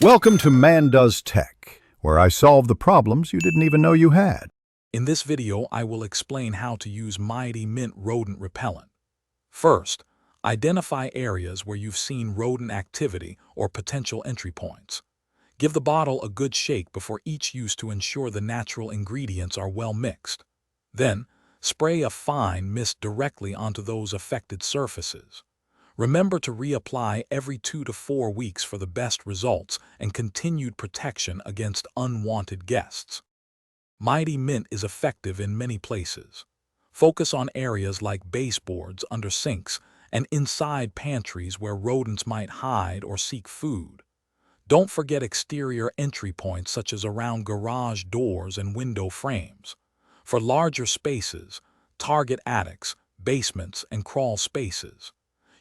Welcome to Man Does Tech, where I solve the problems you didn't even know you had. In this video, I will explain how to use Mighty Mint Rodent Repellent. First, identify areas where you've seen rodent activity or potential entry points. Give the bottle a good shake before each use to ensure the natural ingredients are well mixed. Then, spray a fine mist directly onto those affected surfaces. Remember to reapply every 2 to 4 weeks for the best results and continued protection against unwanted guests. Mighty Mint is effective in many places. Focus on areas like baseboards under sinks and inside pantries where rodents might hide or seek food. Don't forget exterior entry points such as around garage doors and window frames. For larger spaces, target attics, basements, and crawl spaces.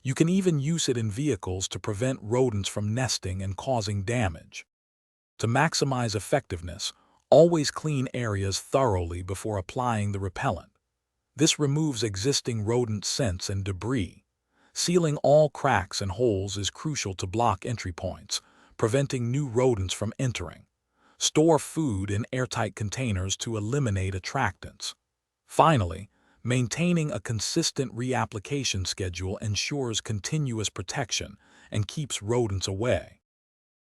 You can even use it in vehicles to prevent rodents from nesting and causing damage. To maximize effectiveness, always clean areas thoroughly before applying the repellent. This removes existing rodent scents and debris. Sealing all cracks and holes is crucial to block entry points, preventing new rodents from entering. Store food in airtight containers to eliminate attractants. Finally, maintaining a consistent reapplication schedule ensures continuous protection and keeps rodents away.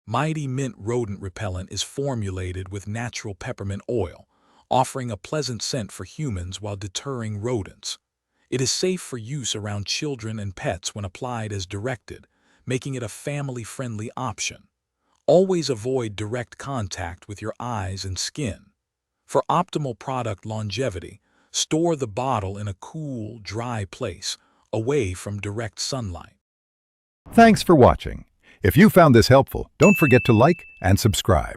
Mighty Mint Rodent Repellent is formulated with natural peppermint oil, offering a pleasant scent for humans while deterring rodents. It is safe for use around children and pets when applied as directed, making it a family-friendly option. Always avoid direct contact with your eyes and skin. For optimal product longevity, store the bottle in a cool, dry place, away from direct sunlight. Thanks for watching. If you found this helpful, don't forget to like and subscribe.